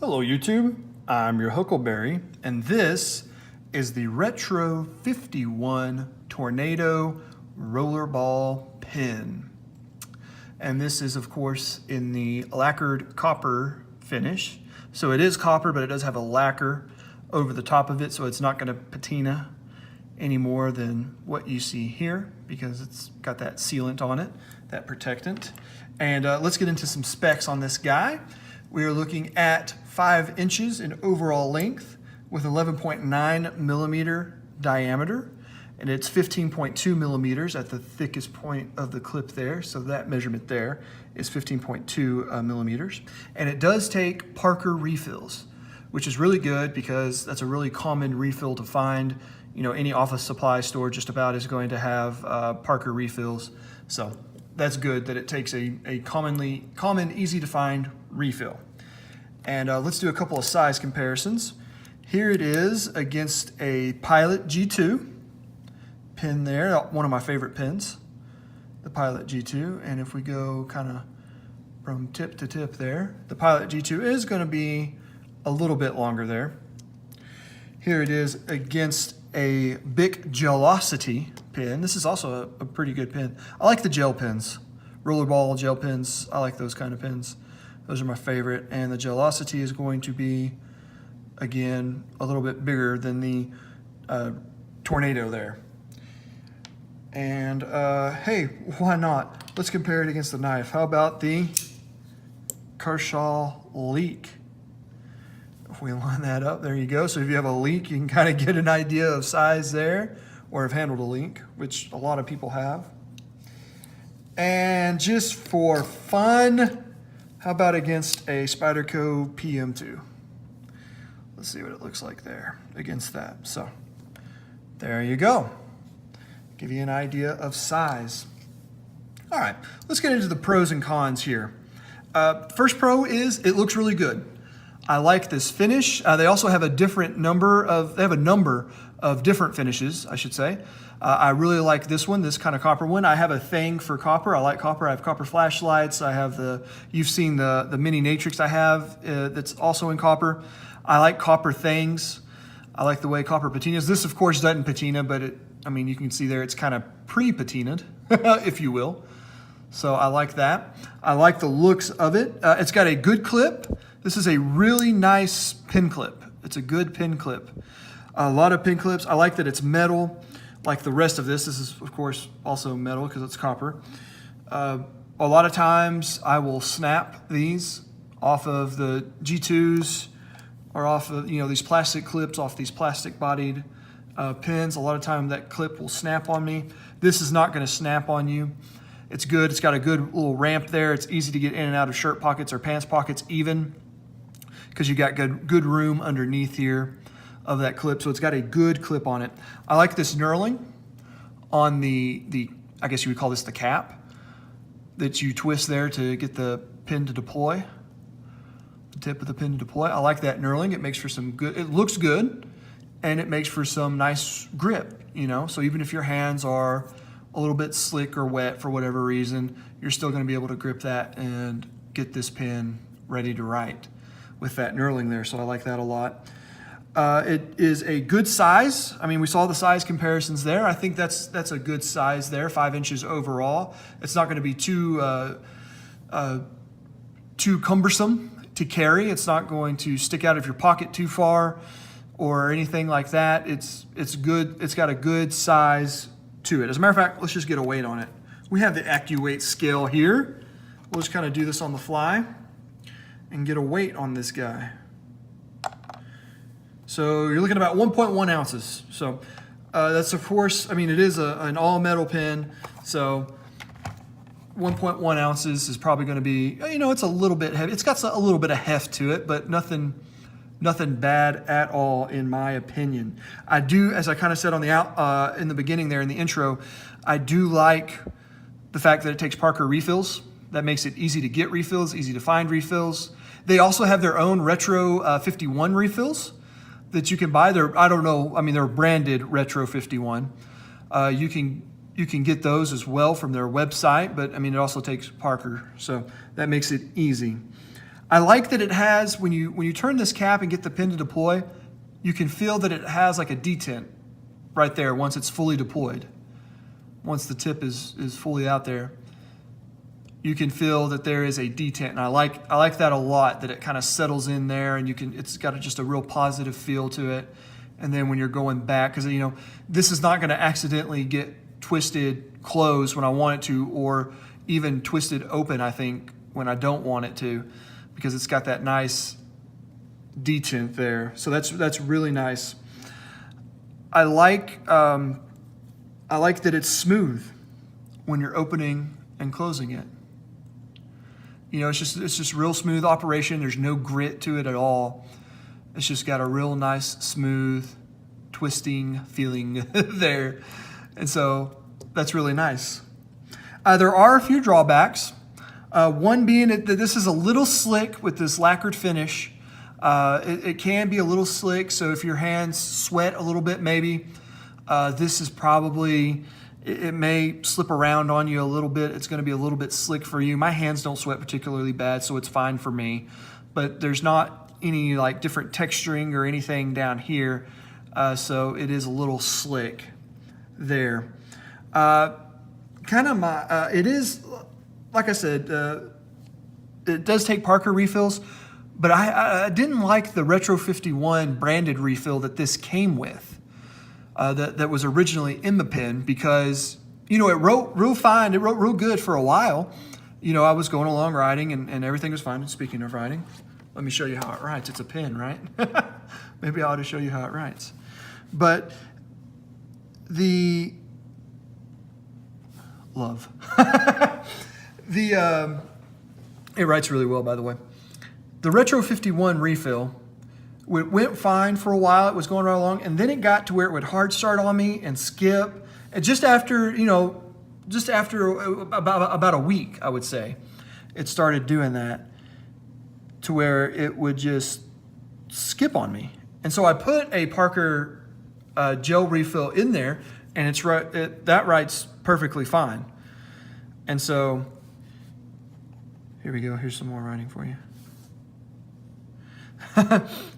Hello YouTube, I'm your Huckleberry, and this is the Retro 51 Tornado Rollerball pin. And this is of course in the lacquered copper finish. So it is copper, but it does have a lacquer over the top of it, so it's not going to patina any more than what you see here because it's got that sealant on it, that protectant. And let's get into some specs on this guy. We are looking at 5 inches in overall length with 11.9 millimeter diameter, and it's 15.2 millimeters at the thickest point of the clip there. So that measurement there is 15.2 millimeters. And it does take Parker refills, which is really good because that's a really common refill to find. You know, any office supply store just about is going to have Parker refills. So that's good that it takes a common, easy to find refill. And let's do a couple of size comparisons. Here it is against a Pilot G2 pin there, one of my favorite pins, the Pilot G2. And if we go kind of from tip to tip there, the Pilot G2 is going to be a little bit longer there. Here it is against a Bic Gelosity pin. This is also a pretty good pin. I like the gel pins, Rollerball gel pins. I like those kind of pins. Those are my favorite. And the Gelosity is going to be, again, a little bit bigger than the Tornado there. And hey, why not? Let's compare it against the knife. How about the Kershaw Leak? If we line that up, there you go. So if you have a leak, you can kind of get an idea of size there, or have handled a leak, which a lot of people have. And just for fun, how about against a Spyderco PM2? Let's see what it looks like there against that. So there you go. Give you an idea of size. All right, let's get into the pros and cons here. First pro is it looks really good. I like this finish. They also have a number of different finishes, I should say. I really like this one, this kind of copper one. I have a thing for copper. I like copper. I have copper flashlights. I have you've seen the mini Natrix I have that's also in copper. I like copper things. I like the way copper patinas. This, of course, doesn't patina, but you can see there it's kind of pre-patinaed, if you will. So I like that. I like the looks of it. It's got a good clip. This is a really nice pin clip. It's a good pin clip. A lot of pin clips. I like that it's metal, like the rest of this. This is, of course, also metal because it's copper. A lot of times I will snap these off of the G2s or off of these plastic clips, off these plastic-bodied pins. A lot of time that clip will snap on me. This is not going to snap on you. It's good. It's got a good little ramp there. It's easy to get in and out of shirt pockets or pants pockets even, because you got good room underneath here of that clip. So it's got a good clip on it. I like this knurling on the I guess you would call this the cap that you twist there to get the pin to deploy, the tip of the pin to deploy. I like that knurling. It makes for some good, it looks good, and it makes for some nice grip, So even if your hands are a little bit slick or wet for whatever reason, you're still going to be able to grip that and get this pin ready to write with that knurling there. So I like that a lot. It is a good size. We saw the size comparisons there. I think that's a good size there, 5 inches overall. It's not going to be too cumbersome to carry. It's not going to stick out of your pocket too far or anything like that. It's good. It's got a good size to it. As a matter of fact, let's just get a weight on it. We have the AccuWeight scale here. We'll just kind of do this on the fly and get a weight on this guy. So you're looking at about 1.1 ounces. So that's, of course, it is an all metal pin. So 1.1 ounces is probably going to be, it's a little bit heavy. It's got a little bit of heft to it, but nothing bad at all, in my opinion. I do, as I kind of said on in the beginning there in the intro, I do like the fact that it takes Parker refills. That makes it easy to get refills, easy to find refills. They also have their own Retro 51 refills that you can buy. They're branded Retro 51. You can get those as well from their website, but it also takes Parker, so that makes it easy. I like that it has, when you turn this cap and get the pin to deploy, you can feel that it has like a detent right there once it's fully deployed. Once the tip is fully out there, you can feel that there is a detent, and I like that a lot, that it kind of settles in there, and it's got just a real positive feel to it. And then when you're going back, because this is not going to accidentally get twisted closed when I want it to, or even twisted open, I think, when I don't want it to, because it's got that nice detent there. So that's really nice. I like that it's smooth when you're opening and closing it. It's just real smooth operation. There's no grit to it at all. It's just got a real nice, smooth, twisting feeling there. And so that's really nice. There are a few drawbacks. One being that this is a little slick with this lacquered finish. It can be a little slick, so if your hands sweat a little bit maybe, this is probably, it may slip around on you a little bit. It's going to be a little bit slick for you. My hands don't sweat particularly bad, so it's fine for me. But there's not any like different texturing or anything down here, so it is a little slick there. It is, like I said, it does take Parker refills, but I didn't like the Retro 51 branded refill that this came with. That was originally in the pen, because it wrote real fine, it wrote real good for a while. I was going along writing and everything was fine. And speaking of writing, let me show you how it writes. It's a pen, right? Maybe I ought to show you how it writes. But the love. It writes really well, by the way. The Retro 51 refill went fine for a while. It was going right along, and then it got to where it would hard start on me and skip. And just after about a week, I would say, it started doing that, to where it would just skip on me. And so I put a Parker gel refill in there, and that writes perfectly fine. And so here we go. Here's some more writing for you.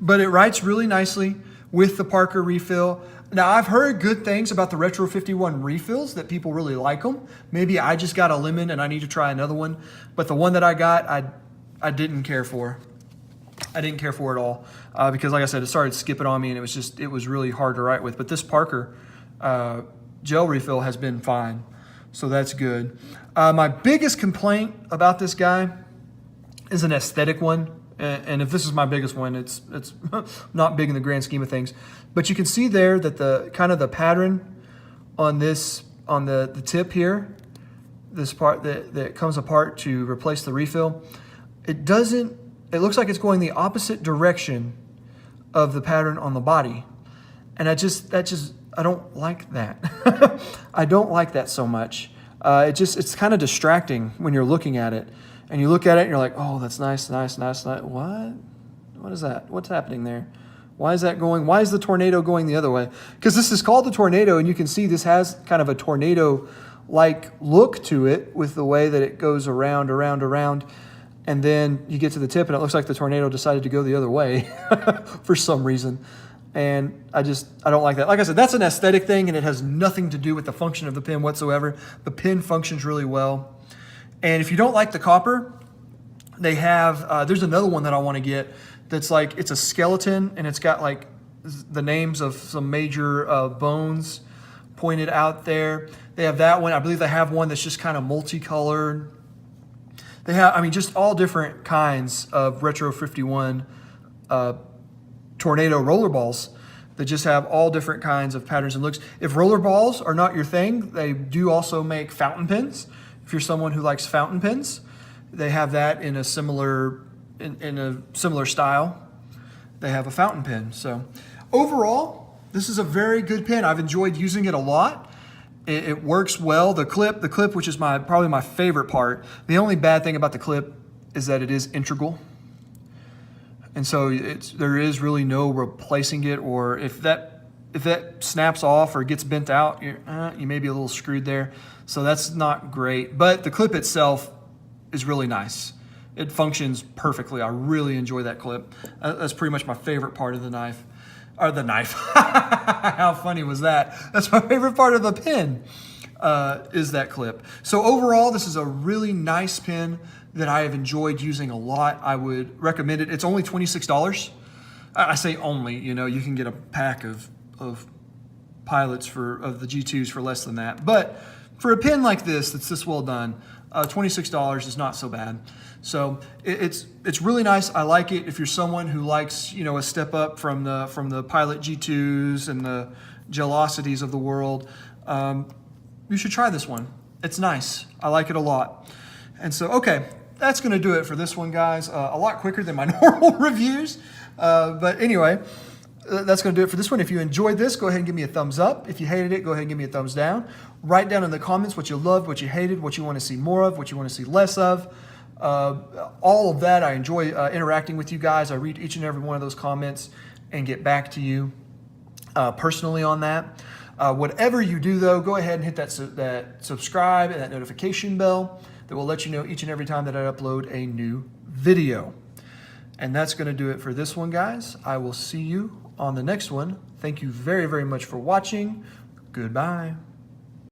But it writes really nicely with the Parker refill. Now, I've heard good things about the Retro 51 refills, that people really like them. Maybe I just got a lemon and I need to try another one. But the one that I got, I didn't care for. I didn't care for it at all, because like I said, it started skipping on me, and it was really hard to write with. But this Parker gel refill has been fine, so that's good. My biggest complaint about this guy is an aesthetic one. And if this is my biggest one, it's not big in the grand scheme of things. But you can see there that the pattern on the tip here, this part that comes apart to replace the refill, it looks like it's going the opposite direction of the pattern on the body. And I don't like that. I don't like that so much. It's kind of distracting when you're looking at it. And you look at it and you're like, oh, that's nice. What? What is that? What's happening there? Why is that going? Why is the tornado going the other way? Because this is called the tornado, and you can see this has kind of a tornado-like look to it with the way that it goes around. And then you get to the tip, and it looks like the tornado decided to go the other way for some reason. And I don't like that. Like I said, that's an aesthetic thing, and it has nothing to do with the function of the pen whatsoever. The pen functions really well. And if you don't like the copper, they have, there's another one that I want to get that's like, it's a skeleton, and it's got like the names of some major bones pointed out there. They have that one. I believe they have one that's just kind of multicolored. They have, just all different kinds of Retro 51 tornado rollerballs that just have all different kinds of patterns and looks. If rollerballs are not your thing, they do also make fountain pens. If you're someone who likes fountain pens, they have that in a similar style. They have a fountain pen. So overall, this is a very good pen. I've enjoyed using it a lot. It works well. The clip, which is probably my favorite part. The only bad thing about the clip is that it is integral. And so there is really no replacing it, or if that snaps off or gets bent out, you may be a little screwed there. So that's not great. But the clip itself is really nice. it functions perfectly. I really enjoy that clip. That's pretty much my favorite part of the knife. Or the knife. How funny was that? That's my favorite part of the pen, is that clip. So overall, this is a really nice pen that I have enjoyed using a lot. I would recommend it. It's only $26. I say only, you know, you can get a pack of pilots of the G2s for less than that. But for a pen like this, that's this well done, $26 is not so bad. So it's really nice. I like it. If you're someone who likes, you know, a step up from the Pilot G2s and the Gelosities of the world, you should try this one. It's nice. I like it a lot. And so, okay, that's going to do it for this one, guys. A lot quicker than my normal reviews. But anyway, that's going to do it for this one. If you enjoyed this, go ahead and give me a thumbs up. If you hated it, go ahead and give me a thumbs down. Write down in the comments what you loved, what you hated, what you want to see more of, what you want to see less of. All of that, I enjoy interacting with you guys. I read each and every one of those comments and get back to you personally on that. Whatever you do, though, go ahead and hit that subscribe and that notification bell that will let you know each and every time that I upload a new video. And that's going to do it for this one, guys. I will see you on the next one. Thank you very, very much for watching. Goodbye.